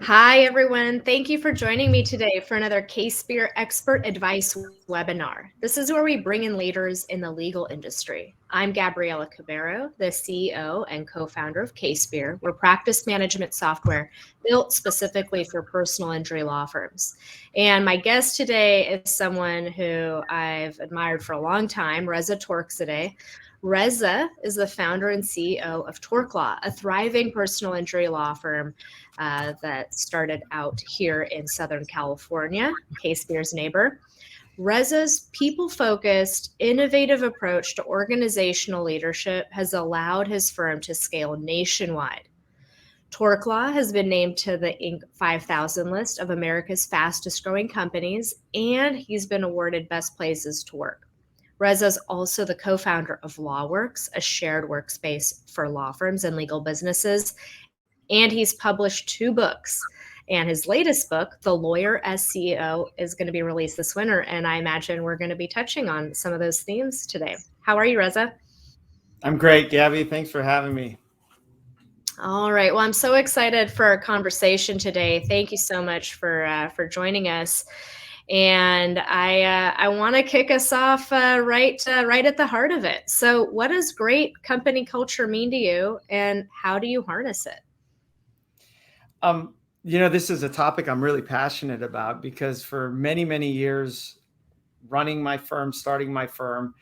Hi, everyone. Thank you for joining me today for another CASEpeer Expert Advice webinar. This is where we bring in leaders in the legal industry. I'm Gabriela Cubeiro, the CEO and co-founder of CASEpeer. We're practice management software built specifically for personal injury law firms. And my guest today is someone who I've admired for a long time, Reza Torkzadeh. Reza is the founder and CEO of Torklaw, a thriving personal injury law firm that started out here in Southern California, CASEpeer's neighbor. Reza's people-focused, innovative approach to organizational leadership has allowed his firm to scale nationwide. Torklaw has been named to the Inc. 5000 list of America's fastest growing companies, and he's been awarded Best Places to Work. Reza is also the co-founder of LawWorks, a shared workspace for law firms and legal businesses, and he's published 2 books. And his latest book, The Lawyer as CEO, is going to be released this winter, and I imagine we're going to be touching on some of those themes today. How are you, Reza? I'm great, Gabby. Thanks for having me. All right. Well, I'm so excited for our conversation today. Thank you so much for joining us. And I want to kick us off right at the heart of it. So, what does great company culture mean to you, and how do you harness it? This is a topic I'm really passionate about because for many, many years, running my firm, starting my firm,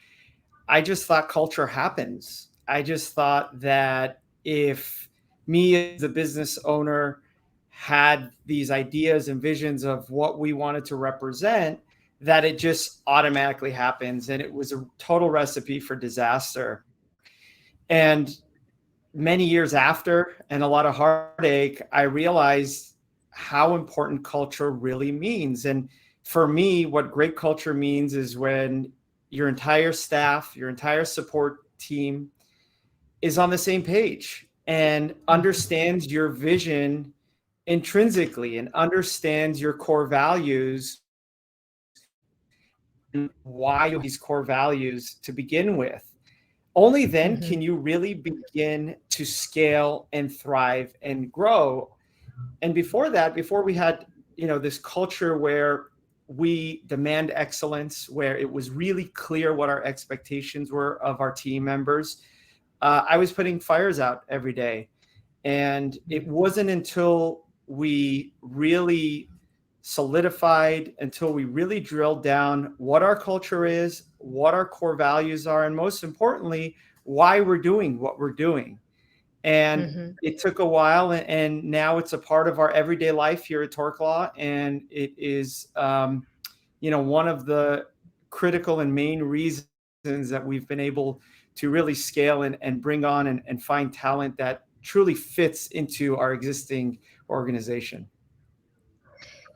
I just thought culture happens. I just thought that if me as a business owner had these ideas and visions of what we wanted to represent, that it just automatically happens. And it was a total recipe for disaster. And many years after, and a lot of heartache, I realized how important culture really means. And for me, what great culture means is when your entire staff, your entire support team is on the same page and understands your vision intrinsically and understands your core values and why you have these core values to begin with. Only then can you really begin to scale and thrive and grow. And before that, before we had, this culture where we demand excellence, where it was really clear what our expectations were of our team members, I was putting fires out every day. And it wasn't until we really solidified, until we really drilled down what our culture is, what our core values are, and most importantly, why we're doing what we're doing. And it took a while, and now it's a part of our everyday life here at Torklaw, and it is, one of the critical and main reasons that we've been able to really scale and bring on and find talent that truly fits into our existing organization.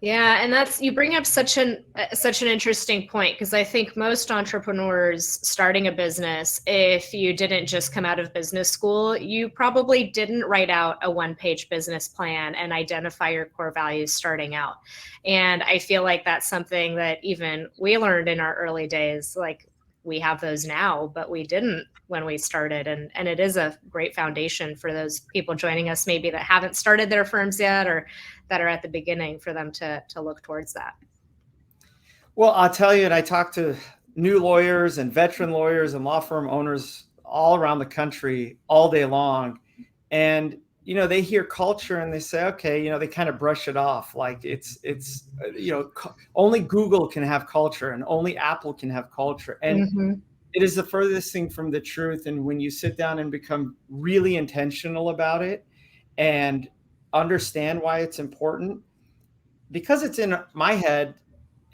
Yeah, and you bring up such an interesting point, because I think most entrepreneurs starting a business, if you didn't just come out of business school, you probably didn't write out a one-page business plan and identify your core values starting out. And I feel like that's something that even we learned in our early days. Like, we have those now, but we didn't when we started. And it is a great foundation for those people joining us, maybe that haven't started their firms yet or that are at the beginning, for them to look towards that. Well, I'll tell you, and I talk to new lawyers and veteran lawyers and law firm owners all around the country all day long. And, they hear culture and they say, okay, they kind of brush it off. Like it's only Google can have culture and only Apple can have culture. And it is the furthest thing from the truth. And when you sit down and become really intentional about it and understand why it's important, because it's in my head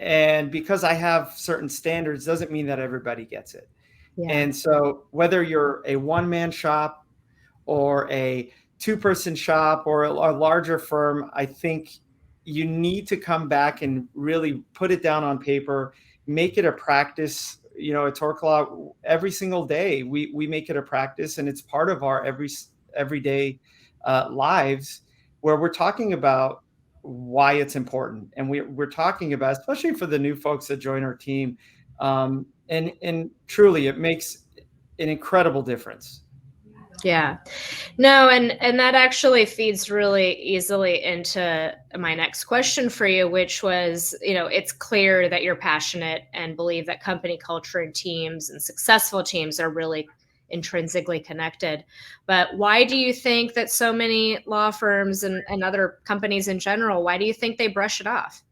and because I have certain standards doesn't mean that everybody gets it. Yeah. And so whether you're a one-man shop or a two-person shop or a larger firm, I think you need to come back and really put it down on paper, make it a practice. At Torklaw, every single day we make it a practice, and it's part of our everyday lives, where we're talking about why it's important, and we're talking about, especially for the new folks that join our team, and truly it makes an incredible difference. Yeah. No, and that actually feeds really easily into my next question for you, which was, it's clear that you're passionate and believe that company culture and teams and successful teams are really intrinsically connected. But why do you think that so many law firms and other companies in general, why do you think they brush it off?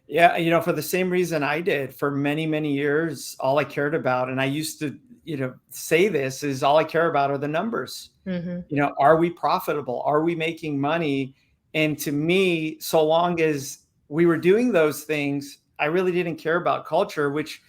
Yeah, for the same reason I did for many, many years, all I cared about, and I used to, say this, is all I care about are the numbers. Mm-hmm. Are we profitable? Are we making money? And to me, so long as we were doing those things, I really didn't care about culture, which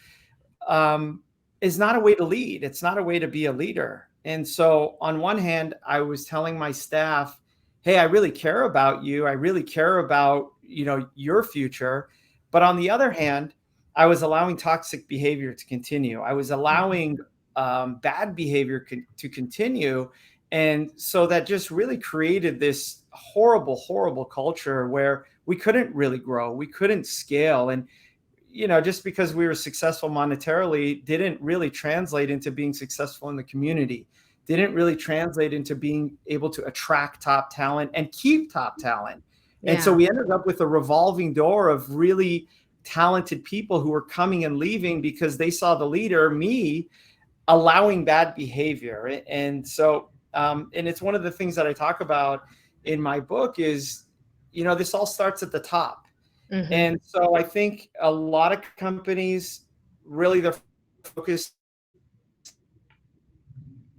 is not a way to lead. It's not a way to be a leader. And so on one hand, I was telling my staff, hey, I really care about you. I really care about, your future. But on the other hand, I was allowing toxic behavior to continue. I was allowing bad behavior to continue. And so that just really created this horrible, horrible culture where we couldn't really grow. We couldn't scale. And just because we were successful monetarily didn't really translate into being successful in the community, didn't really translate into being able to attract top talent and keep top talent. And so we ended up with a revolving door of really talented people who were coming and leaving because they saw the leader, me, allowing bad behavior. And so, and it's one of the things that I talk about in my book is, this all starts at the top. Mm-hmm. And so I think a lot of companies really, they're focused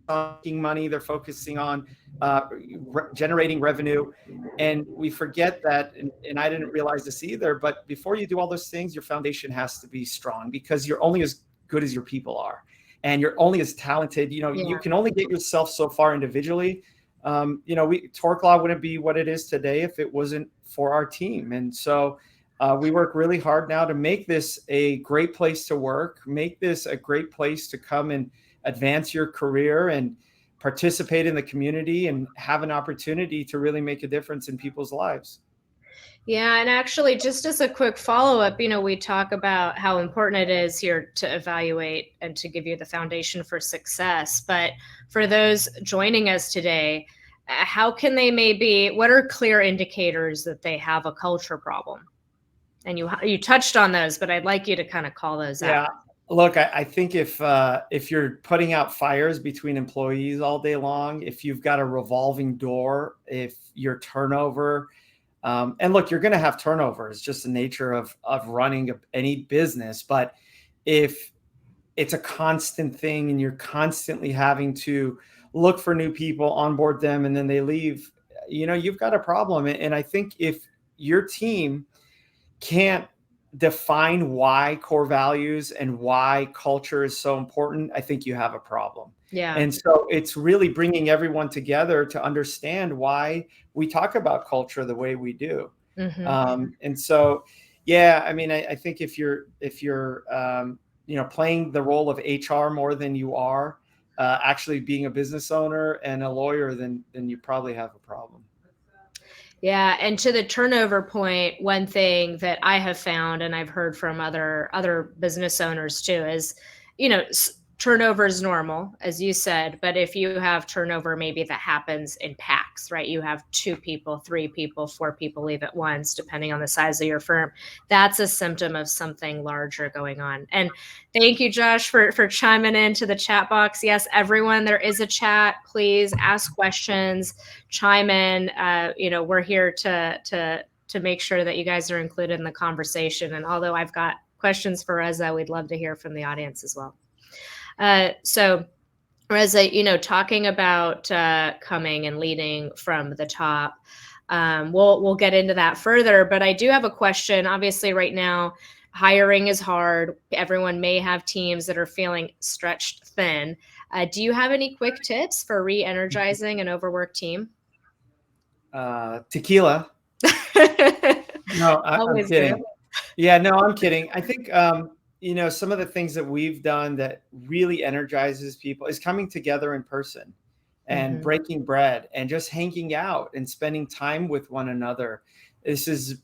on making money. They're focusing on generating revenue. And we forget that, and I didn't realize this either, but before you do all those things, your foundation has to be strong because you're only as good as your people are. And you're only as talented. You can only get yourself so far individually. Torklaw wouldn't be what it is today if it wasn't for our team. And so we work really hard now to make this a great place to work, make this a great place to come and advance your career and participate in the community and have an opportunity to really make a difference in people's lives. Yeah, and actually, just as a quick follow-up, we talk about how important it is here to evaluate and to give you the foundation for success. But for those joining us today, how can they what are clear indicators that they have a culture problem? And you touched on those, but I'd like you to kind of call those out. Yeah. Look, I think if you're putting out fires between employees all day long, if you've got a revolving door, if your turnover, and look, you're going to have turnover. It's just the nature of running any business. But if it's a constant thing and you're constantly having to look for new people, onboard them, and then they leave, you've got a problem. And I think if your team can't define why core values and why culture is so important, I think you have a problem. Yeah. And so it's really bringing everyone together to understand why we talk about culture the way we do. Mm-hmm. And so, yeah, I mean, I think if you're playing the role of HR more than you are actually being a business owner and a lawyer, then you probably have a problem. Yeah, and to the turnover point, one thing that I have found, and I've heard from other business owners too, is, turnover is normal, as you said, but if you have turnover, maybe that happens in packs, right? You have 2 people, 3 people, 4 people leave at once, depending on the size of your firm. That's a symptom of something larger going on. And thank you, Josh, for chiming into the chat box. Yes, everyone, there is a chat. Please ask questions, chime in. We're here to make sure that you guys are included in the conversation. And although I've got questions for Reza, we'd love to hear from the audience as well. So Reza, talking about coming and leading from the top, we'll get into that further, but I do have a question. Obviously right now, hiring is hard. Everyone may have teams that are feeling stretched thin. Do you have any quick tips for re-energizing an overworked team? Tequila. No, I'm kidding. Good. Yeah, no, I'm kidding. I think, some of the things that we've done that really energizes people is coming together in person and breaking bread and just hanging out and spending time with one another. This has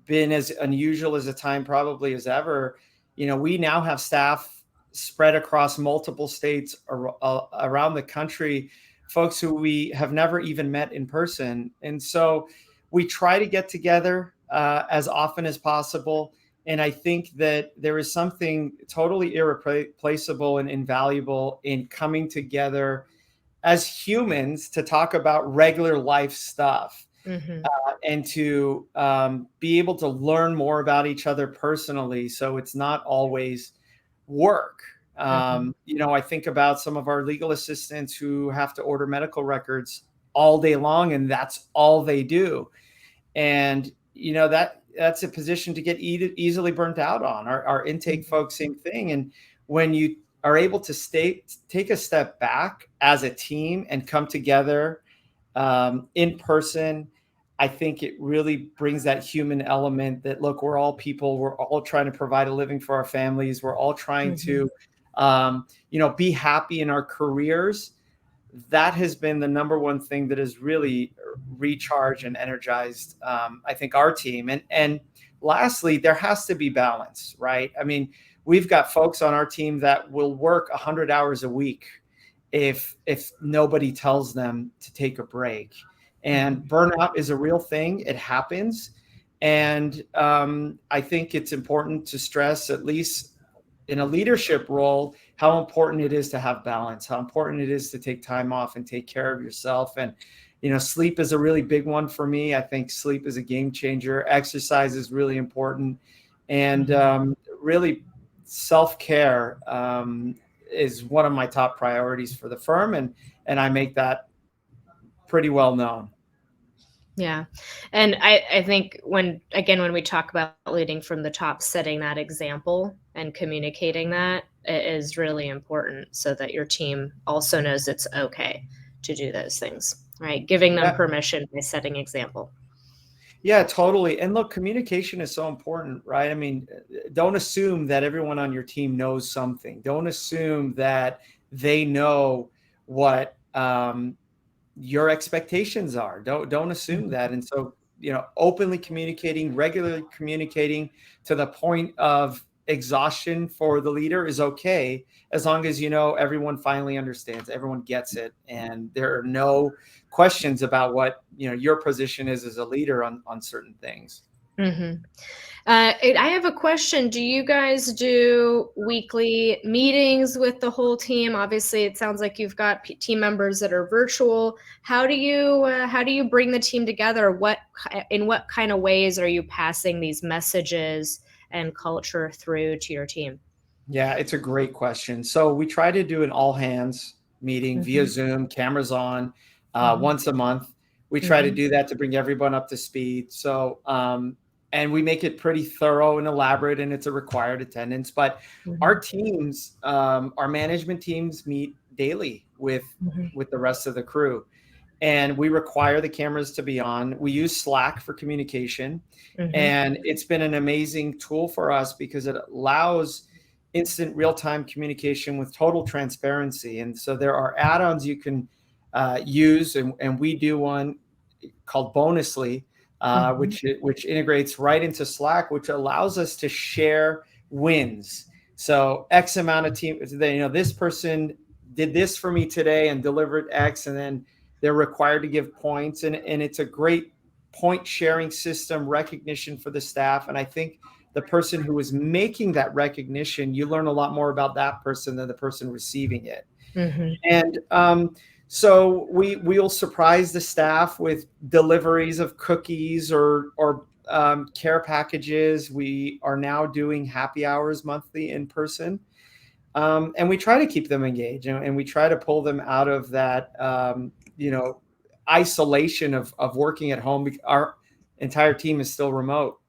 been as unusual as a time probably as ever. We now have staff spread across multiple states around the country folks who we have never even met in person. And so we try to get together as often as possible. And I think that there is something totally irreplaceable and invaluable in coming together as humans to talk about regular life stuff. Mm-hmm. And to be able to learn more about each other personally. So it's not always work. You know, I think about some of our legal assistants who have to order medical records all day long, and that's all they do. And, you know, that's a position to get easily burnt out on. Our intake folks, same thing. And when you are able to take a step back as a team and come together in person, I think it really brings that human element that, look, we're all people. We're all trying to provide a living for our families. We're all trying to, you know, be happy in our careers. That has been the number one thing that has really recharged and energized, I think, our team. And lastly, there has to be balance, right? I mean, we've got folks on our team that will work 100 hours a week if nobody tells them to take a break. And burnout is a real thing. It happens. And I think it's important to stress, at least in a leadership role, how important it is to have balance, how important it is to take time off and take care of yourself. And, you know, sleep is a really big one for me. I think sleep is a game changer. Exercise is really important. And really self-care is one of my top priorities for the firm. And I make that pretty well known. Yeah. And I think when we talk about leading from the top, setting that example and communicating that is really important so that your team also knows it's okay to do those things, right? Giving them permission by setting example. Yeah, totally. And look, communication is so important, right? I mean, don't assume that everyone on your team knows something. Don't assume that they know what your expectations are. Don't assume that. And so, you know, openly communicating, regularly communicating to the point of exhaustion for the leader is okay, as long as, you know, everyone finally understands, everyone gets it, and there are no questions about what, you know, your position is as a leader on certain things. I have a question. Do you guys do weekly meetings with the whole team? Obviously, it sounds like you've got team members that are virtual. How do you bring the team together? In what kind of ways are you passing these messages and culture through to your team? Yeah, it's a great question. So we try to do an all hands meeting via Zoom, cameras on, once a month. We try to do that to bring everyone up to speed. So, and we make it pretty thorough and elaborate, and it's a required attendance. But our teams, our management teams, meet daily with the rest of the crew, and we require the cameras to be on. We use Slack for communication, and it's been an amazing tool for us because it allows instant real-time communication with total transparency. And so there are add-ons you can use, and we do one called Bonusly, which integrates right into Slack, which allows us to share wins. So X amount of team, you know, this person did this for me today and delivered X, and then they're required to give points. And it's a great point sharing system, recognition for the staff. And I think the person who is making that recognition, you learn a lot more about that person than the person receiving it. And so we'll surprise the staff with deliveries of cookies or care packages. We are now doing happy hours monthly in person. And we try to keep them engaged, and we try to pull them out of that, you know, isolation of working at home. Our entire team is still remote,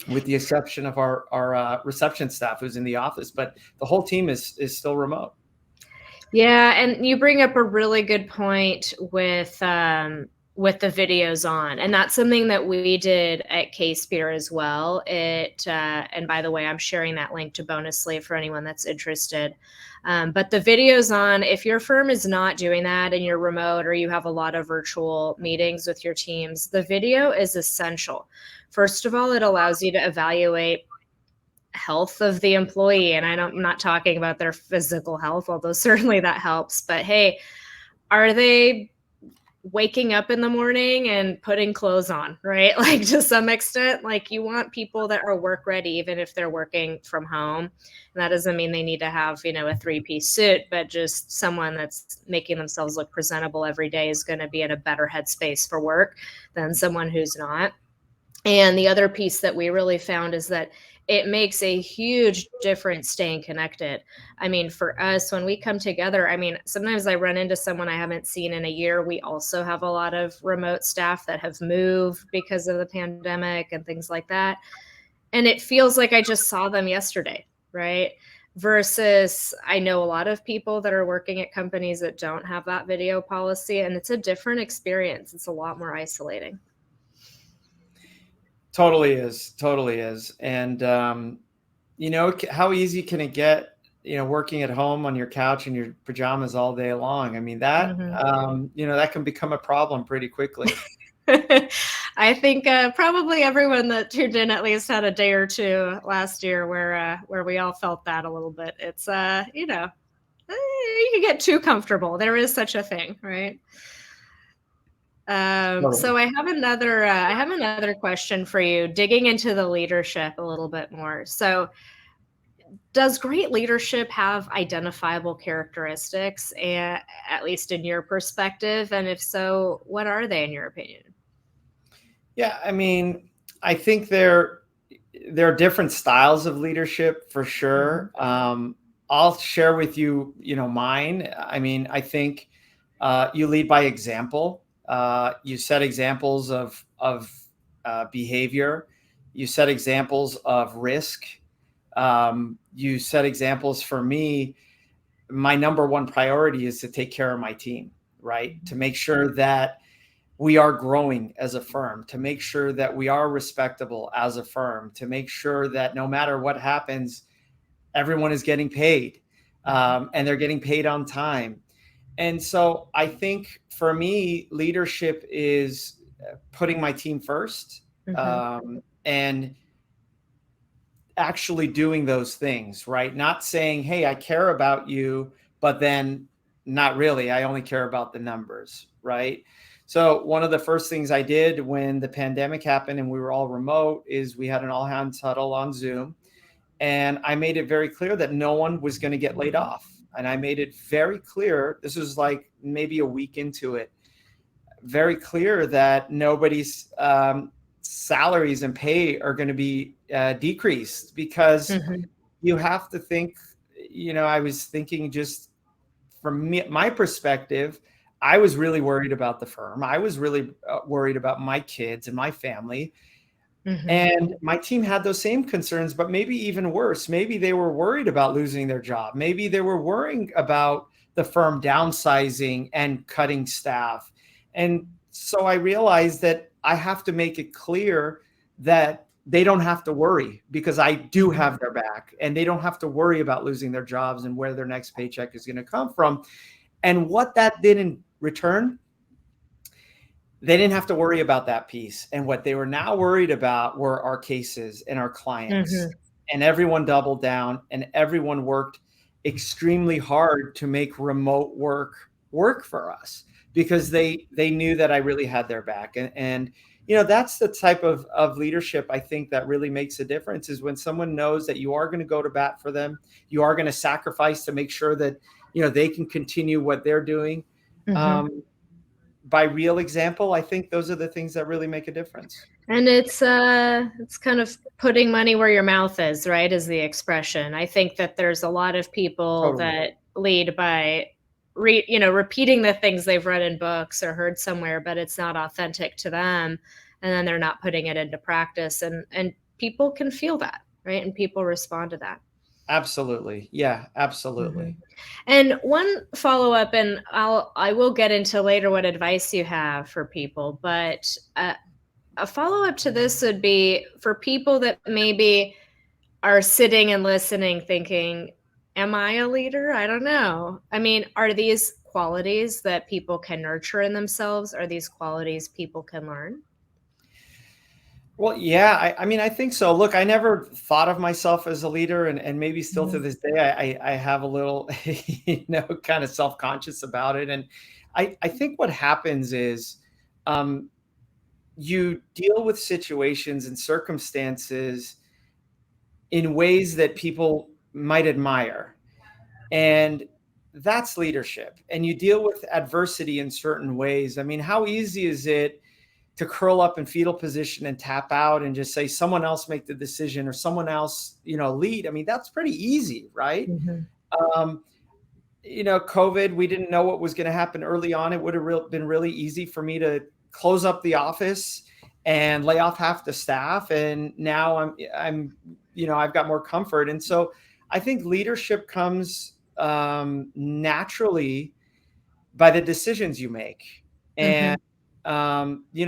with the exception of our reception staff who's in the office, but the whole team is still remote. Yeah, and you bring up a really good point with the videos on, and that's something that we did at CASEpeer as well. And by the way, I'm sharing that link to Bonusly for anyone that's interested. But the videos on, if your firm is not doing that and you're remote or you have a lot of virtual meetings with your teams, the video is essential. First of all, it allows you to evaluate health of the employee. And I'm not talking about their physical health, although certainly that helps. But hey, are they waking up in the morning and putting clothes on, right? Like to some extent, like you want people that are work ready, even if they're working from home. And that doesn't mean they need to have, a 3-piece suit, but just someone that's making themselves look presentable every day is going to be in a better headspace for work than someone who's not. And the other piece that we really found is that it makes a huge difference staying connected. I mean, for us, when we come together, I mean, sometimes I run into someone I haven't seen in a year. We also have a lot of remote staff that have moved because of the pandemic and things like that. And it feels like I just saw them yesterday, right? Versus I know a lot of people that are working at companies that don't have that video policy, and it's a different experience. It's a lot more isolating. Totally is. And, how easy can it get, working at home on your couch in your pajamas all day long? I mean, that, that can become a problem pretty quickly. I think probably everyone that tuned in at least had a day or two last year where we all felt that a little bit. It's, you can get too comfortable. There is such a thing, right? So I have another question for you, digging into the leadership a little bit more. So does great leadership have identifiable characteristics, at least in your perspective? And if so, what are they in your opinion? Yeah, I mean, I think there are different styles of leadership for sure. I'll share with you, mine. I mean, I think you lead by example. You set examples of behavior. You set examples of risk. You set examples. For me, my number one priority is to take care of my team, right? To make sure that we are growing as a firm, to make sure that we are respectable as a firm, to make sure that no matter what happens, everyone is getting paid, and they're getting paid on time. And so I think for me, leadership is putting my team first, and actually doing those things, right? Not saying, hey, I care about you, but then not really. I only care about the numbers, right? So one of the first things I did when the pandemic happened and we were all remote is we had an all hands huddle on Zoom. And I made it very clear that no one was going to get laid off. And I made it very clear, this was like maybe a week into it, very clear that nobody's salaries and pay are going to be decreased, because you have to think, I was thinking just from my perspective, I was really worried about the firm. I was really worried about my kids and my family. And my team had those same concerns, but maybe even worse. Maybe they were worried about losing their job. Maybe they were worrying about the firm downsizing and cutting staff. And so I realized that I have to make it clear that they don't have to worry, because I do have their back, and they don't have to worry about losing their jobs and where their next paycheck is going to come from. And what that did in return, they didn't have to worry about that piece. And what they were now worried about were our cases and our clients. And everyone doubled down, and everyone worked extremely hard to make remote work for us, because they knew that I really had their back. And that's the type of leadership I think that really makes a difference, is when someone knows that you are going to go to bat for them, you are going to sacrifice to make sure that, they can continue what they're doing. By real example, I think those are the things that really make a difference. And it's kind of putting money where your mouth is, right? Is the expression. I think that there's a lot of people that lead by repeating the things they've read in books or heard somewhere, but it's not authentic to them. And then they're not putting it into practice, and people can feel that, right? And people respond to that. Absolutely. Yeah, absolutely. And one follow-up, and I will get into later what advice you have for people, but a follow-up to this would be for people that maybe are sitting and listening thinking, am I a leader? I don't know. I mean, are these qualities that people can nurture in themselves? Are these qualities people can learn? Well, yeah, I mean, I think so. Look, I never thought of myself as a leader, and maybe still to this day, I have a little, kind of self-conscious about it. And I think what happens is you deal with situations and circumstances in ways that people might admire. And that's leadership. And you deal with adversity in certain ways. I mean, how easy is it to curl up in fetal position and tap out and just say someone else make the decision or someone else, lead? I mean, that's pretty easy, right? Um, COVID, we didn't know what was going to happen early on. It would have been really easy for me to close up the office and lay off half the staff. And now I've got more comfort. And so I think leadership comes naturally by the decisions you make and,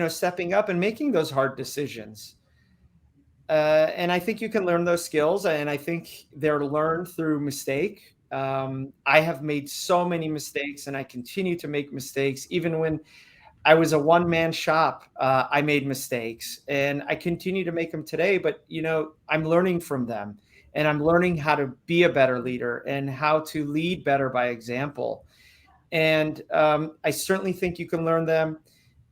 stepping up and making those hard decisions. And I think you can learn those skills, and I think they're learned through mistake. I have made so many mistakes, and I continue to make mistakes. Even when I was a one-man shop, I made mistakes, and I continue to make them today. But, I'm learning from them, and I'm learning how to be a better leader and how to lead better by example. And I certainly think you can learn them.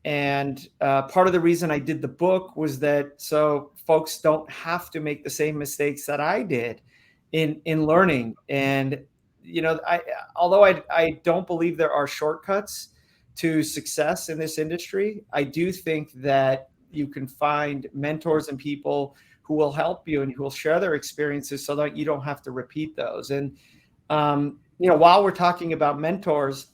And part of the reason I did the book was that so folks don't have to make the same mistakes that I did in learning. And, although I don't believe there are shortcuts to success in this industry, I do think that you can find mentors and people who will help you and who will share their experiences so that you don't have to repeat those. And, while we're talking about mentors,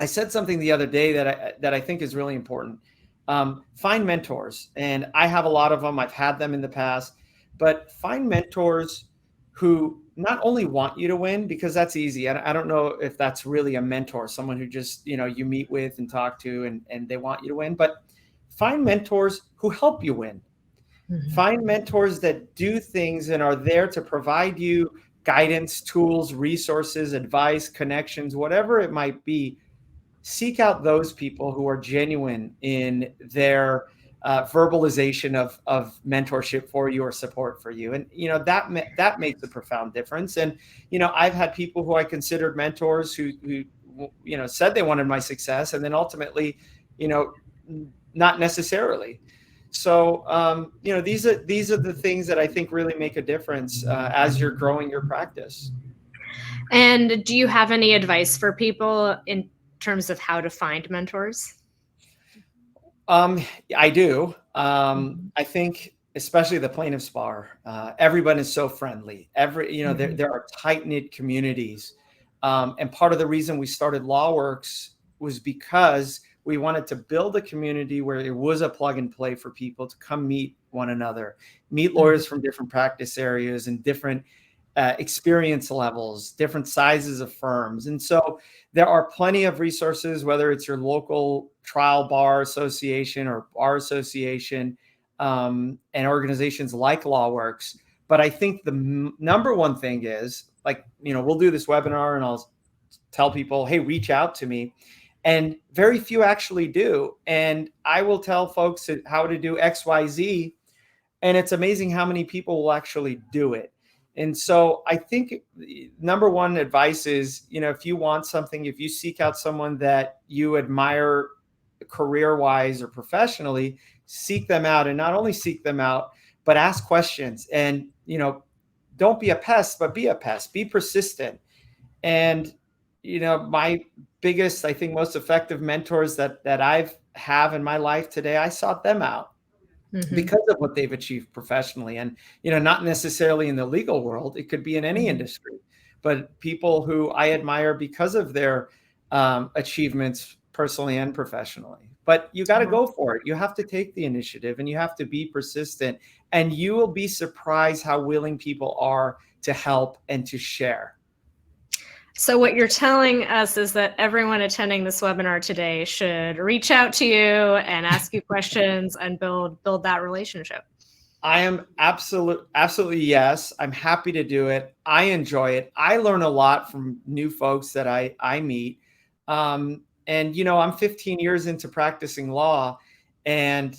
I said something the other day that I think is really important. Find mentors, and I have a lot of them. I've had them in the past, but find mentors who not only want you to win, because that's easy. I don't know if that's really a mentor, someone who just, you meet with and talk to and they want you to win, but find mentors who help you win. Find mentors that do things and are there to provide you guidance, tools, resources, advice, connections, whatever it might be. Seek out those people who are genuine in their verbalization of mentorship for you or support for you. And, that makes a profound difference. And, I've had people who I considered mentors who said they wanted my success, and then ultimately, not necessarily. So, these are the things that I think really make a difference as you're growing your practice. And do you have any advice for people in terms of how to find mentors? I do. I think especially the plaintiffs bar, everyone is so friendly. There are tight-knit communities. And part of the reason we started LawWorks was because we wanted to build a community where it was a plug and play for people to come meet one another, meet lawyers from different practice areas and different experience levels, different sizes of firms. And so there are plenty of resources, whether it's your local trial bar association or bar association and organizations like LawWorks. But I think the number one thing is, we'll do this webinar and I'll tell people, hey, reach out to me. And very few actually do. And I will tell folks how to do X, Y, Z. And it's amazing how many people will actually do it. And so I think number one advice is, if you want something, if you seek out someone that you admire career-wise or professionally, seek them out. And not only seek them out, but ask questions. And, don't be a pest, but be a pest. Be persistent. And, my biggest, I think, most effective mentors that I've have in my life today, I sought them out. Because of what they've achieved professionally. And, not necessarily in the legal world, it could be in any industry, but people who I admire because of their achievements personally and professionally. But you got to go for it. You have to take the initiative and you have to be persistent, and you will be surprised how willing people are to help and to share. So what you're telling us is that everyone attending this webinar today should reach out to you and ask you questions and build that relationship. I am absolutely yes. I'm happy to do it. I enjoy it. I learn a lot from new folks that I meet. And, I'm 15 years into practicing law, and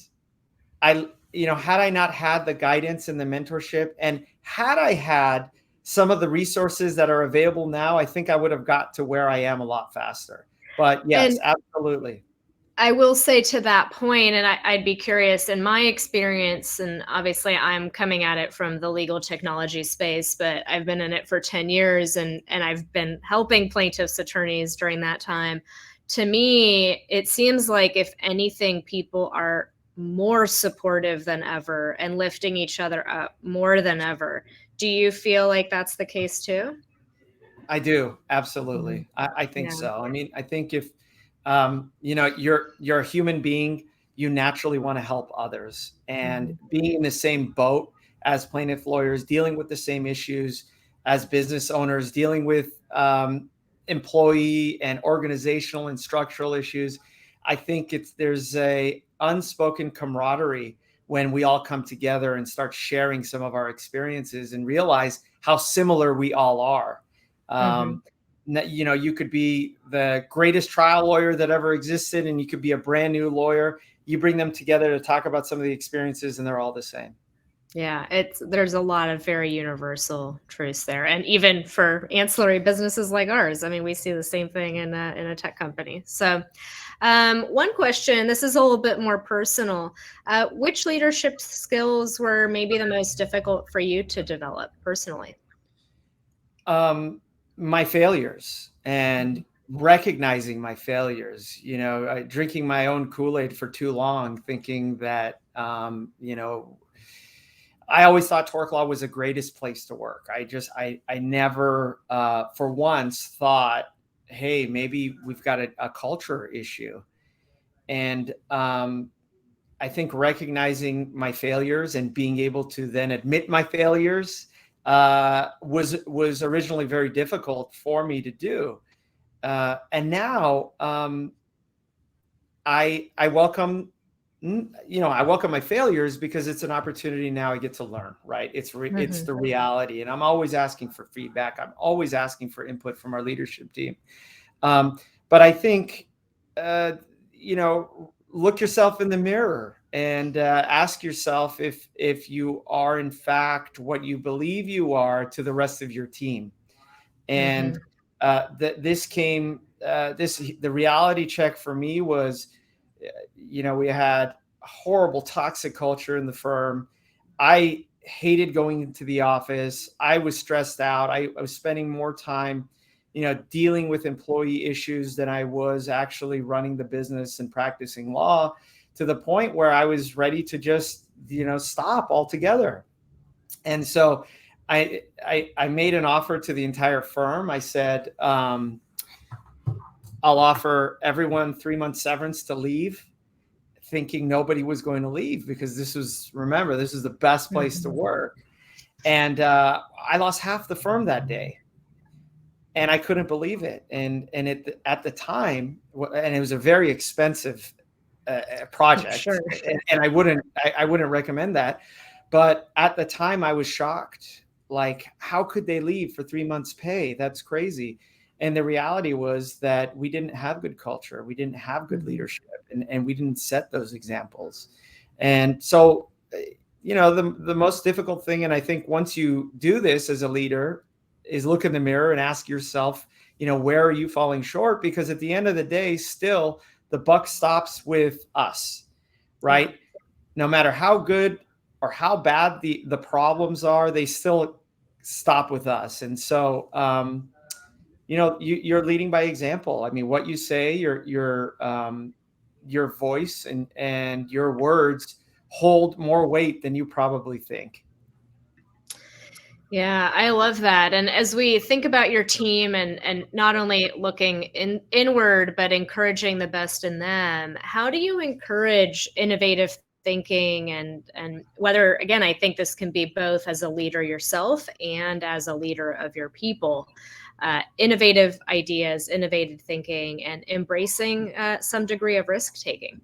had I not had the guidance and the mentorship, and had I had some of the resources that are available now, I think I would have got to where I am a lot faster. But yes, And absolutely. I will say to that point, and I'd be curious, in my experience, and obviously I'm coming at it from the legal technology space, but I've been in it for 10 years and I've been helping plaintiffs' attorneys during that time. To me, it seems like if anything, people are more supportive than ever and lifting each other up more than ever. Do you feel like that's the case too? I do. Mhm. Absolutely. I think Yeah. so. I mean, I think if, you're a human being, you naturally want to help others, and Mhm. being in the same boat as plaintiff lawyers, dealing with the same issues as business owners, dealing with employee and organizational and structural issues. I think there's a unspoken camaraderie when we all come together and start sharing some of our experiences and realize how similar we all are. Mhm. Um, you could be the greatest trial lawyer that ever existed, and you could be a brand new lawyer. You bring them together to talk about some of the experiences, and they're all the same. Yeah, there's a lot of very universal truths there, and even for ancillary businesses like ours, I mean, we see the same thing in a tech company. So, one question. This is a little bit more personal. Which leadership skills were maybe the most difficult for you to develop personally? Um, my failures and Mhm. recognizing my failures. Drinking my own Kool-Aid for too long, thinking that I always thought Torklaw was the greatest place to work. I never, for once, thought, hey, maybe we've got a culture issue. And I think recognizing my failures and being able to then admit my failures was originally very difficult for me to do. And now I welcome I welcome my failures because it's an opportunity now I get to learn, right? It's Mhm. the reality, and I'm always asking for feedback. I'm always asking for input from our leadership team. But I think look yourself in the mirror and ask yourself if you are in fact what you believe you are to the rest of your team. And Mhm. this came the reality check for me was, we had a horrible toxic culture in the firm. I hated going into the office. I was stressed out. I was spending more time, dealing with employee issues than I was actually running the business and practicing law, to the point where I was ready to just, stop altogether. And so I made an offer to the entire firm. I said, I'll offer everyone 3 month severance to leave, thinking nobody was going to leave because remember, this is the best place to Mhm. work. And I lost half the firm that day, and I couldn't believe it. At the time, and it was a very expensive project, Sure. and I wouldn't recommend that. But at the time, I was shocked. Like, how could they leave for 3 months' pay? That's crazy. And the reality was that we didn't have good culture, we didn't have good Mhm. leadership, and we didn't set those examples. And so, the most difficult thing, and I think once you do this as a leader, is look in the mirror and ask yourself, where are you falling short? Because at the end of the day, still the buck stops with us, Yeah. right? No matter how good or how bad the problems are, they still stop with us. And so, you're leading by example. I mean, what you say, your voice and your words hold more weight than you probably think. Yeah, I love that. And as we think about your team and not only looking inward but encouraging the best in them, how do you encourage innovative thinking and whether again, I think this can be both as a leader yourself and as a leader of your people. Innovative ideas, innovative thinking, and embracing some degree of risk taking.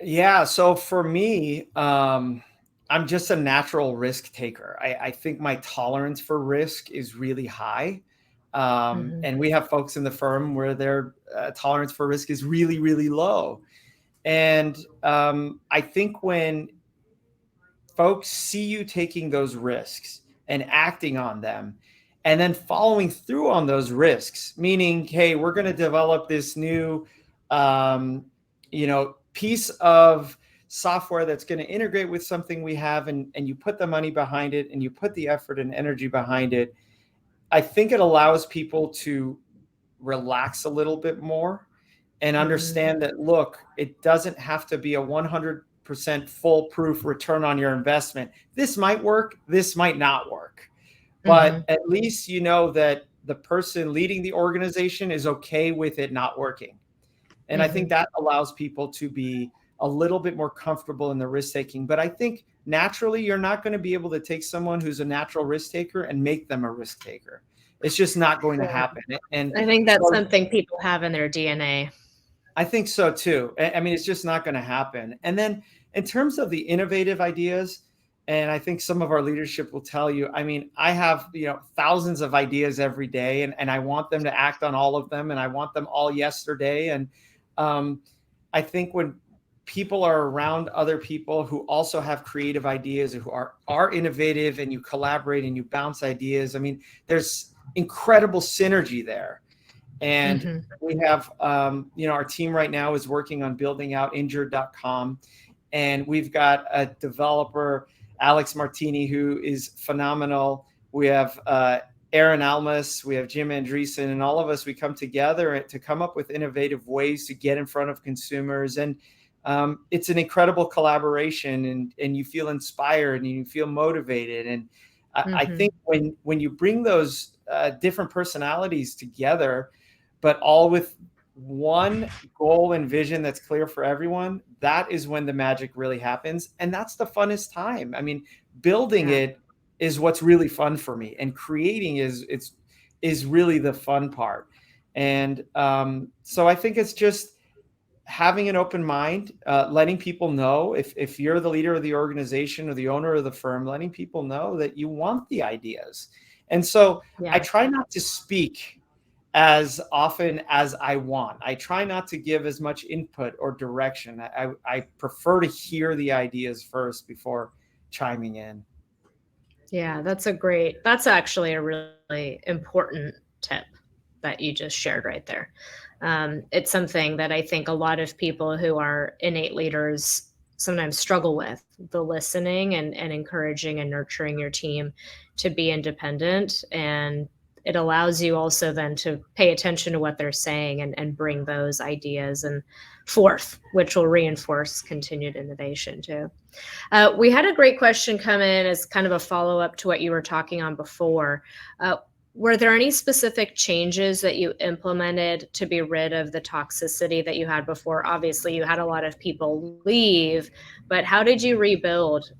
Yeah. So for me, I'm just a natural risk taker. I think my tolerance for risk is really high. Hmm. And we have folks in the firm where their tolerance for risk is really, really low. And I think when folks see you taking those risks and acting on them, and then following through on those risks, meaning, hey, we're going to develop this new, piece of software that's going to integrate with something we have, and you put the money behind it and you put the effort and energy behind it. I think it allows people to relax a little bit more and understand that, look, it doesn't have to be a 100% foolproof return on your investment. This might work, this might not work, but at least you know that the person leading the organization is okay with it not working. And I think that allows people to be a little bit more comfortable in the risk taking. But I think naturally, you're not going to be able to take someone who's a natural risk taker and make them a risk taker. It's just not going to happen. And I think that's something people have in their DNA. I think so too. I mean, it's just not going to happen. And then in terms of the innovative ideas, and I think some of our leadership will tell you, I mean, I have, thousands of ideas every day, and I want them to act on all of them, and I want them all yesterday. And I think when people are around other people who also have creative ideas, who are innovative, and you collaborate and you bounce ideas, I mean, there's incredible synergy there. And we have, our team right now is working on building out injured.com. And we've got a developer, Alex Martini, who is phenomenal. We have Aaron Almas, we have Jim Andreessen, and all of us, we come together to come up with innovative ways to get in front of consumers. And it's an incredible collaboration, and you feel inspired and you feel motivated. And I think when you bring those different personalities together, but all with one goal and vision that's clear for everyone, that is when the magic really happens. And that's the funnest time. I mean, building it is what's really fun for me, and creating is really the fun part. And so I think it's just having an open mind, letting people know, if you're the leader of the organization or the owner of the firm, letting people know that you want the ideas. And so I try not to speak as often as I want. I try not to give as much input or direction. I prefer to hear the ideas first before chiming in. Yeah, that's actually a really important tip that you just shared right there. It's something that I think a lot of people who are innate leaders sometimes struggle with, the listening and encouraging and nurturing your team to be independent. And it allows you also then to pay attention to what they're saying and bring those ideas and forth, which will reinforce continued innovation too. We had a great question come in as kind of a follow-up to what you were talking on before. Were there any specific changes that you implemented to be rid of the toxicity that you had before? Obviously, you had a lot of people leave, but how did you rebuild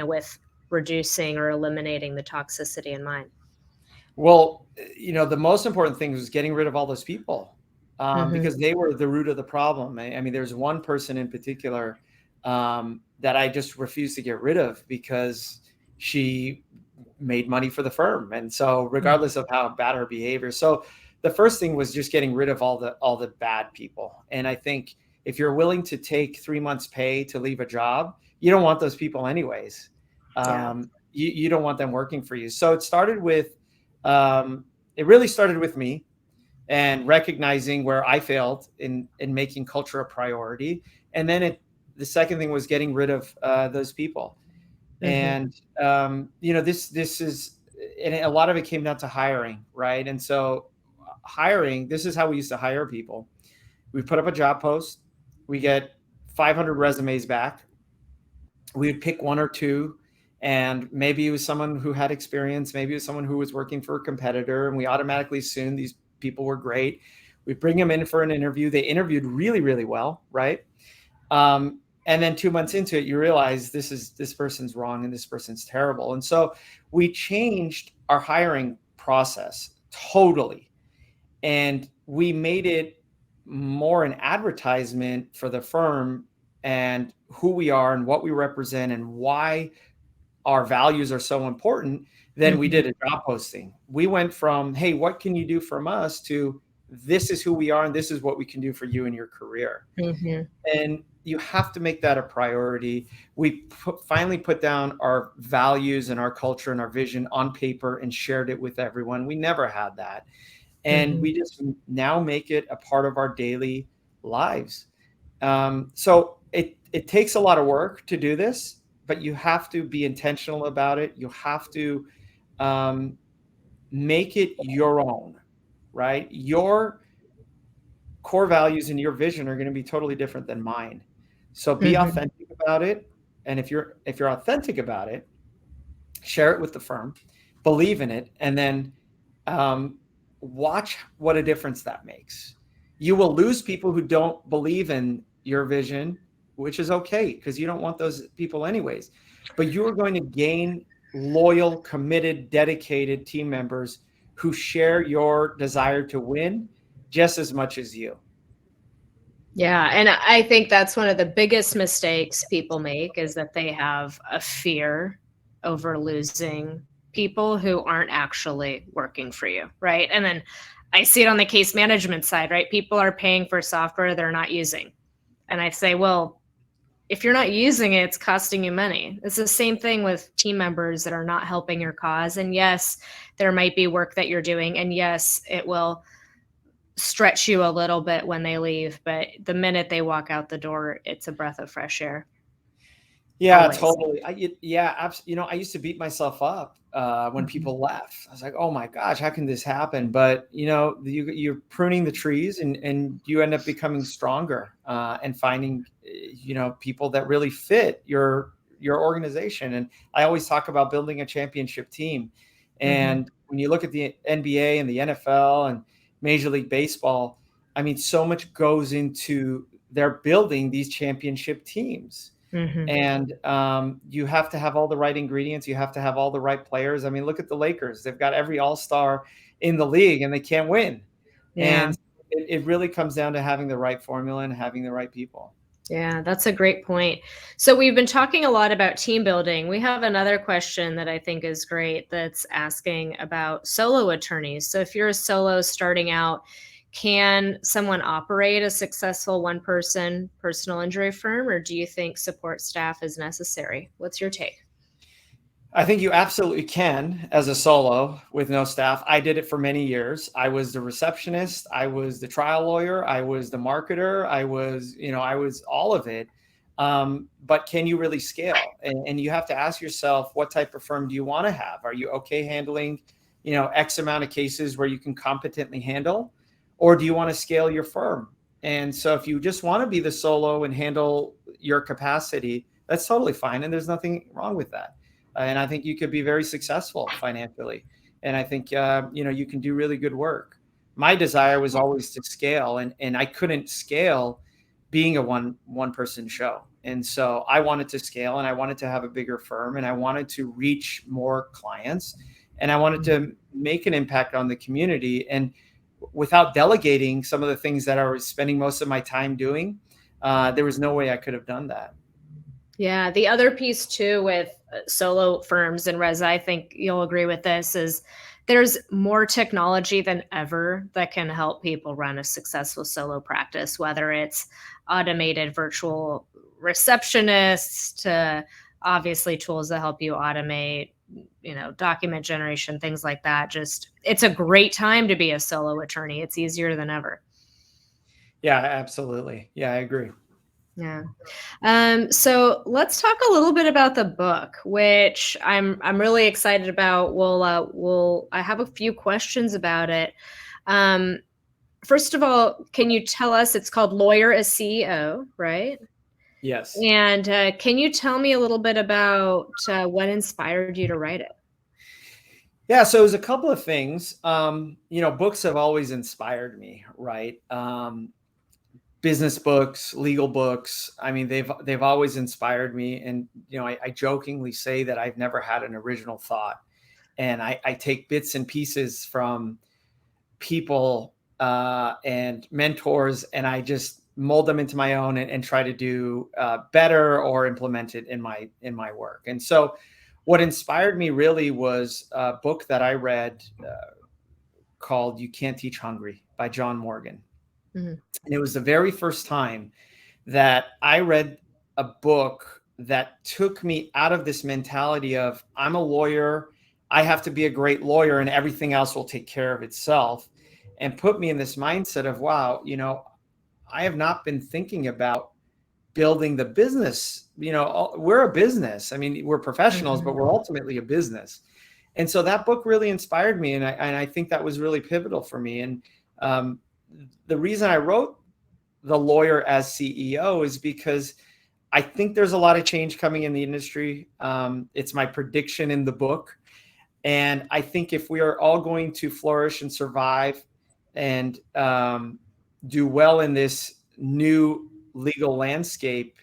with reducing or eliminating the toxicity in mind? Well, the most important thing was getting rid of all those people, because they were the root of the problem. I mean, there's one person in particular that I just refused to get rid of because she made money for the firm. And so regardless of how bad her behavior. So the first thing was just getting rid of all the bad people. And I think if you're willing to take 3 months pay to leave a job, you don't want those people anyways. You don't want them working for you. So it really started with me and recognizing where I failed in making culture a priority. And then the second thing was getting rid of those people. And, this is, and a lot of it came down to hiring, right? And so hiring, this is how we used to hire people. We put up a job post, we get 500 resumes back. We would pick one or two, and maybe it was someone who had experience, maybe it was someone who was working for a competitor, and we automatically assumed these people were great. We bring them in for an interview. They interviewed really, really well, right? And then 2 months into it, you realize this person's wrong and this person's terrible. And so we changed our hiring process totally. And we made it more an advertisement for the firm and who we are and what we represent and why our values are so important than we did a job posting. We went from, hey, what can you do from us, to this is who we are and this is what we can do for you in your career. Mm-hmm. And you have to make that a priority. We finally put down our values and our culture and our vision on paper and shared it with everyone. We never had that. And Mm-hmm. we just now make it a part of our daily lives. So it takes a lot of work to do this, but you have to be intentional about it. You have to make it your own, right? Your core values and your vision are going to be totally different than mine. So be Mm-hmm. authentic about it. And if you're authentic about it, share it with the firm, believe in it, and then watch what a difference that makes. You will lose people who don't believe in your vision, which is okay because you don't want those people anyways. But you are going to gain loyal, committed, dedicated team members who share your desire to win just as much as you. Yeah, and I think that's one of the biggest mistakes people make is that they have a fear over losing people who aren't actually working for you, right? And then I see it on the case management side, right? People are paying for software they're not using. And I say, well, if you're not using it, it's costing you money. It's the same thing with team members that are not helping your cause. And yes, there might be work that you're doing. And yes, it will stretch you a little bit when they leave, but the minute they walk out the door, it's a breath of fresh air. Yeah, Always. totally. I used to beat myself up when people left. I was like, oh my gosh, how can this happen? But you're pruning the trees and you end up becoming stronger and finding, people that really fit your organization. And I always talk about building a championship team. And when you look at the NBA and the NFL and Major League Baseball, I mean, so much goes into they're building these championship teams. And you have to have all the right ingredients. You have to have all the right players. I mean, look at the Lakers. They've got every all-star in the league and they can't win. Yeah. And it really comes down to having the right formula and having the right people. Yeah, that's a great point. So we've been talking a lot about team building. We have another question that I think is great that's asking about solo attorneys. So if you're a solo starting out, can someone operate a successful one-person personal injury firm, or do you think support staff is necessary? What's your take? I think you absolutely can as a solo with no staff. I did it for many years. I was the receptionist. I was the trial lawyer. I was the marketer. I was all of it. But can you really scale? And you have to ask yourself, what type of firm do you want to have? Are you okay handling, X amount of cases where you can competently handle? Or do you want to scale your firm? And so if you just want to be the solo and handle your capacity, that's totally fine. And there's nothing wrong with that. And I think you could be very successful financially. And I think, you can do really good work. My desire was always to scale, and I couldn't scale being a one person show. And so I wanted to scale, and I wanted to have a bigger firm, and I wanted to reach more clients, and I wanted to make an impact on the community. And without delegating some of the things that I was spending most of my time doing, there was no way I could have done that. Yeah, the other piece too with solo firms, and Reza, I think you'll agree with this, is there's more technology than ever that can help people run a successful solo practice, whether it's automated virtual receptionists to obviously tools that help you automate, document generation, things like that. Just, it's a great time to be a solo attorney. It's easier than ever. Yeah, absolutely. Yeah, I agree. Yeah. So let's talk a little bit about the book, which I'm really excited about. I have a few questions about it. First of all, can you tell us, it's called Lawyer as CEO, right? Yes. And can you tell me a little bit about what inspired you to write it? Yeah, so it was a couple of things. Books have always inspired me, right? Business books, legal books. I mean, they've always inspired me. And, I jokingly say that I've never had an original thought. And I take bits and pieces from people and mentors, and I just mold them into my own and try to do better or implement it in my work. And so what inspired me really was a book that I read called You Can't Teach Hungry by John Morgan. Mm-hmm. And it was the very first time that I read a book that took me out of this mentality of I'm a lawyer, I have to be a great lawyer and everything else will take care of itself, and put me in this mindset of, wow, I have not been thinking about building the business. We're a business. I mean, we're professionals, but we're ultimately a business. And so that book really inspired me. And I think that was really pivotal for me. And the reason I wrote The Lawyer as CEO is because I think there's a lot of change coming in the industry. It's my prediction in the book. And I think if we are all going to flourish and survive and do well in this new legal landscape,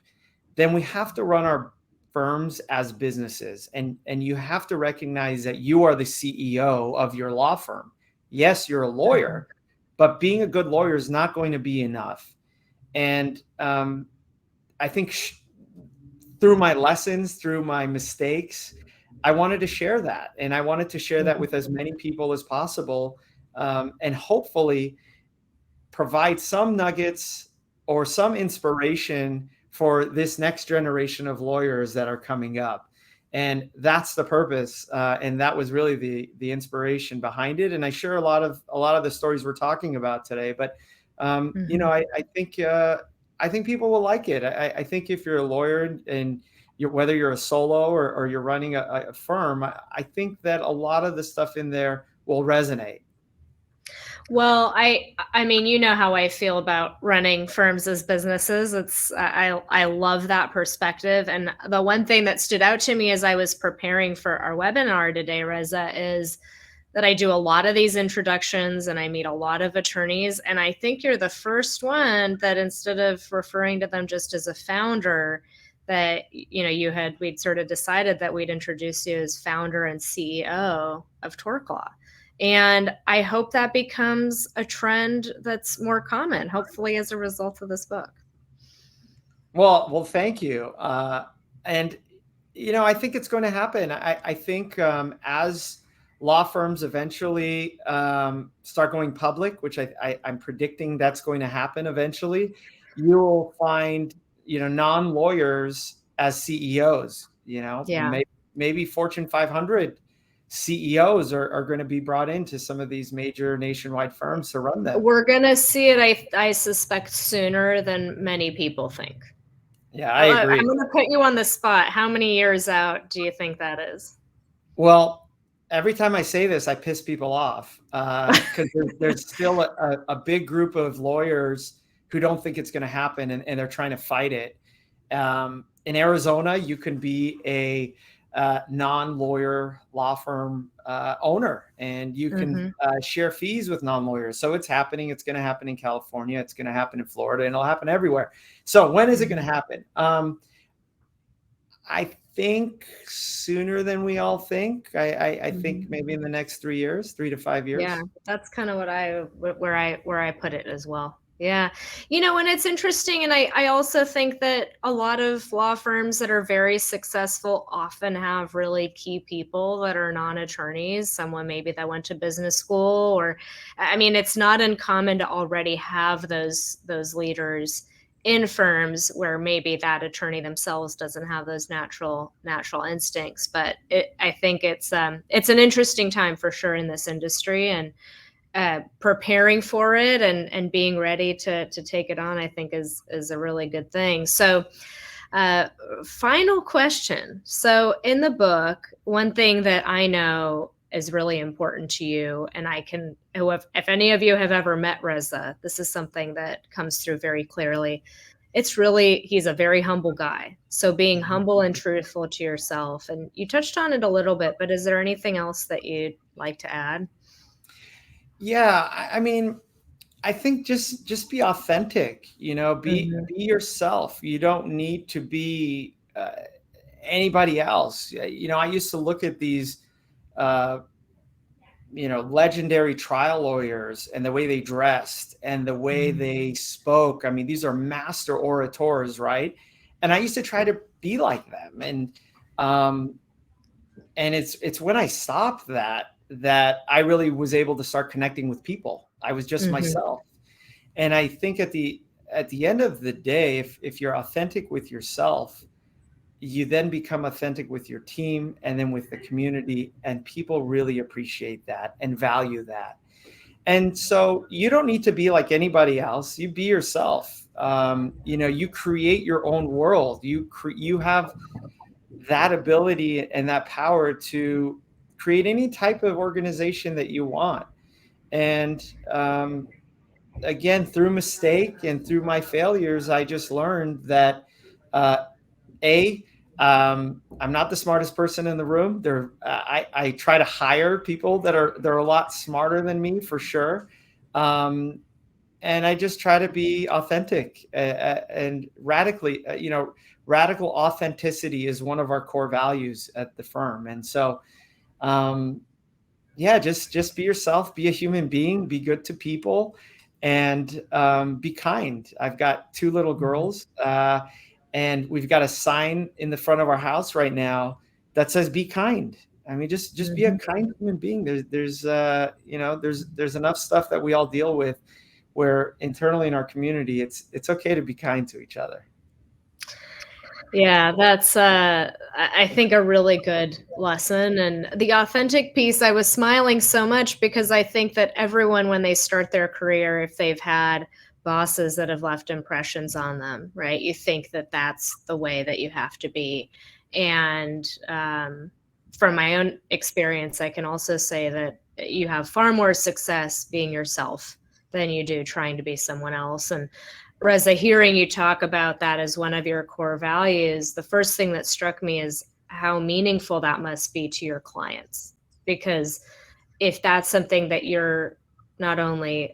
then we have to run our firms as businesses. And you have to recognize that you are the CEO of your law firm. Yes, you're a lawyer, but being a good lawyer is not going to be enough. And I think through my lessons, through my mistakes, I wanted to share that. And I wanted to share that with as many people as possible, and hopefully provide some nuggets or some inspiration for this next generation of lawyers that are coming up. And that's the purpose. And that was really the inspiration behind it. And I share a lot of the stories we're talking about today. But I think people will like it. I think if you're a lawyer and whether you're a solo or you're running a firm, I think that a lot of the stuff in there will resonate. Well, I mean, you know how I feel about running firms as businesses. I love that perspective. And the one thing that stood out to me as I was preparing for our webinar today, Reza, is that I do a lot of these introductions and I meet a lot of attorneys. And I think you're the first one that, instead of referring to them just as a founder, that we'd sort of decided that we'd introduce you as founder and CEO of Torklaw. And I hope that becomes a trend that's more common, hopefully as a result of this book. Well, thank you. And I think it's going to happen. I think as law firms eventually start going public, which I'm predicting that's going to happen eventually, you will find non-lawyers as CEOs. Maybe Fortune 500 CEOs are going to be brought into some of these major nationwide firms to run them. We're going to see it, I suspect, sooner than many people think. Yeah, I agree. I'm going to put you on the spot. How many years out do you think that is? Well, every time I say this, I piss people off because there's still a big group of lawyers who don't think it's going to happen, and they're trying to fight it. In Arizona, you can be a non-lawyer law firm owner, and you can share fees with non-lawyers. So it's happening. It's going to happen in California. It's going to happen in Florida, and it'll happen everywhere. So when is it going to happen? I think sooner than we all think. I think maybe in the next 3 years, 3 to 5 years. Yeah, that's kind of where I put it as well. Yeah. And it's interesting. And I also think that a lot of law firms that are very successful often have really key people that are non-attorneys, someone maybe that went to business school, or, I mean, it's not uncommon to already have those leaders in firms where maybe that attorney themselves doesn't have those natural instincts. But I think it's an interesting time for sure in this industry, and preparing for it and being ready to take it on, I think is a really good thing. So final question. So in the book, one thing that I know is really important to you, and if any of you have ever met Reza, this is something that comes through very clearly. He's a very humble guy. So being humble and truthful to yourself, and you touched on it a little bit, but is there anything else that you'd like to add? Yeah, I mean, I think just be authentic, be yourself. You don't need to be anybody else. I used to look at these, legendary trial lawyers and the way they dressed and the way they spoke. I mean, these are master orators, right? And I used to try to be like them. And it's when I stopped that I really was able to start connecting with people. I was just Mm-hmm. myself. And I think at the end of the day, if you're authentic with yourself, you then become authentic with your team and then with the community, and people really appreciate that and value that. And so you don't need to be like anybody else. You be yourself. You create your own world. You have that ability and that power to create any type of organization that you want. And again, through mistake and through my failures, I just learned that uh, I'm not the smartest person in the room. I try to hire people that are a lot smarter than me, for sure. And I just try to be authentic and radical authenticity is one of our core values at the firm. And so, just be yourself, be a human being, be good to people, and be kind. I've got 2 little girls, and we've got a sign in the front of our house right now that says "Be kind." I mean, just be a kind human being. There's enough stuff that we all deal with, where internally in our community, it's okay to be kind to each other. Yeah, that's, I think, a really good lesson. And the authentic piece, I was smiling so much because I think that everyone, when they start their career, if they've had bosses that have left impressions on them, right, you think that that's the way that you have to be. And from my own experience, I can also say that you have far more success being yourself than you do trying to be someone else. And Reza, hearing you talk about that as one of your core values, the first thing that struck me is how meaningful that must be to your clients. Because if that's something that you're not only,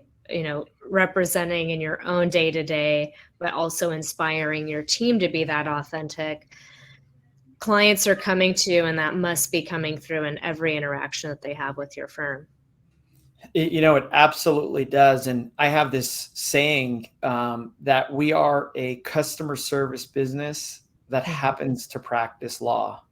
representing in your own day-to-day, but also inspiring your team to be that authentic, clients are coming to you, and that must be coming through in every interaction that they have with your firm. It absolutely does. And I have this saying that we are a customer service business that happens to practice law.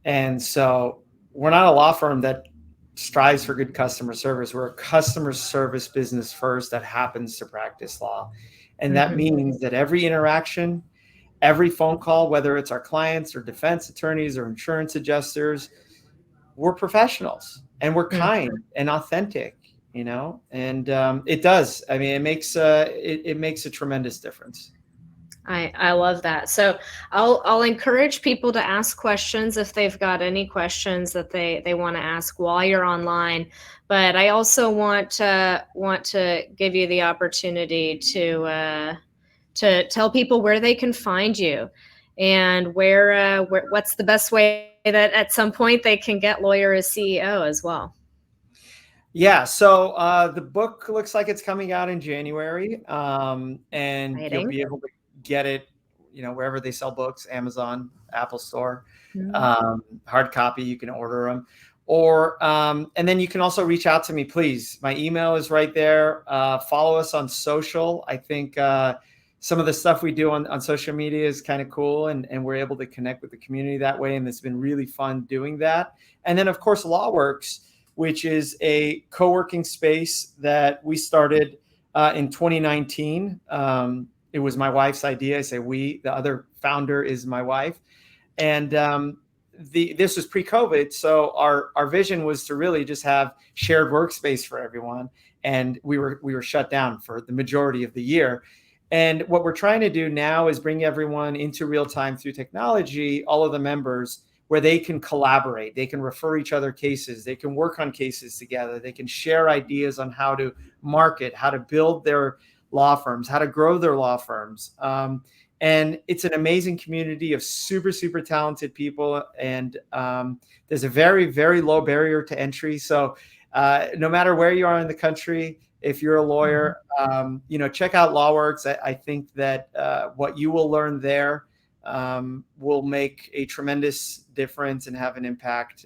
And so we're not a law firm that strives for good customer service. We're a customer service business first that happens to practice law. And that means that every interaction, every phone call, whether it's our clients or defense attorneys or insurance adjusters, we're professionals and we're kind and authentic, and it does. I mean, it makes a tremendous difference. I love that. So I'll encourage people to ask questions if they've got any questions that they want to ask while you're online. But I also want to give you the opportunity to tell people where they can find you, and where what's the best way that at some point they can get Lawyer as CEO as well. Yeah, so the book looks like it's coming out in January, and Exciting. you'll be able to get it, wherever they sell books, Amazon, Apple Store, hard copy, you can order them. Or, and then you can also reach out to me, please. My email is right there. Follow us on social. I think some of the stuff we do on social media is kind of cool, and we're able to connect with the community that way. And it's been really fun doing that. And then, of course, LawWorks, which is a co-working space that we started in 2019. It was my wife's idea. I say we, the other founder is my wife. And this was pre-COVID. So our vision was to really just have shared workspace for everyone. And we were shut down for the majority of the year. And what we're trying to do now is bring everyone into real time through technology, all of the members, where they can collaborate, they can refer each other cases, they can work on cases together, they can share ideas on how to market, how to build their law firms, how to grow their law firms. And it's an amazing community of super, super talented people. And there's a very, very low barrier to entry. So no matter where you are in the country, if you're a lawyer, check out LawWorks. I think that what you will learn there will make a tremendous difference and have an impact,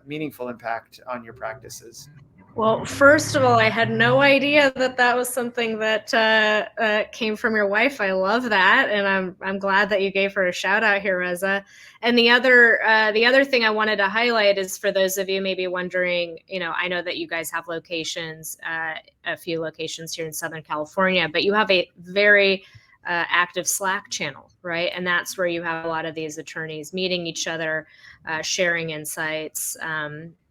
meaningful impact on your practices. Well, first of all, I had no idea that that was something that came from your wife. I love that, and I'm glad that you gave her a shout out here, Reza. And the other thing I wanted to highlight is for those of you maybe wondering, I know that you guys have locations, a few locations here in Southern California, but you have a very active Slack channel, right? And that's where you have a lot of these attorneys meeting each other, sharing insights.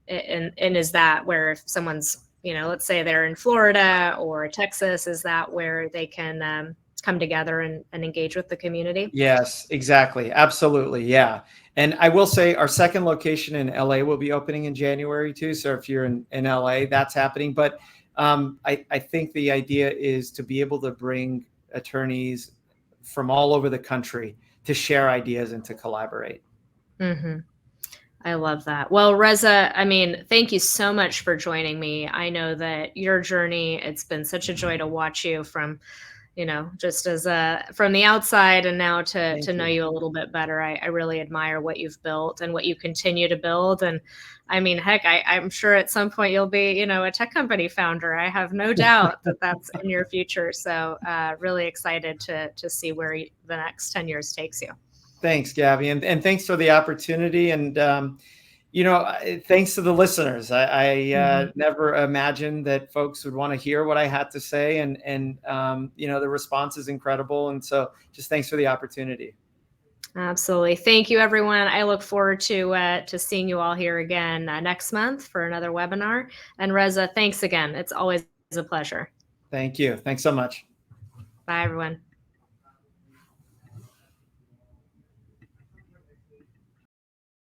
And is that where if someone's, let's say they're in Florida or Texas, is that where they can come together and engage with the community? Yes, exactly. Absolutely. Yeah. And I will say our second location in LA will be opening in January too. So if you're in LA, that's happening. But I think the idea is to be able to bring attorneys from all over the country to share ideas and to collaborate. Mm-hmm. I love that. Well, Reza, thank you so much for joining me. I know that your journey, it's been such a joy to watch you from, just as from the outside and now to know you a little bit better. I really admire what you've built and what you continue to build. And heck, I'm sure at some point you'll be, a tech company founder. I have no doubt that that's in your future. So really excited to see where the next 10 years takes you. Thanks, Gabby. And thanks for the opportunity. And, thanks to the listeners. I never imagined that folks would want to hear what I had to say. And the response is incredible. And so just thanks for the opportunity. Absolutely. Thank you, everyone. I look forward to seeing you all here again next month for another webinar. And Reza, thanks again. It's always a pleasure. Thank you. Thanks so much. Bye, everyone.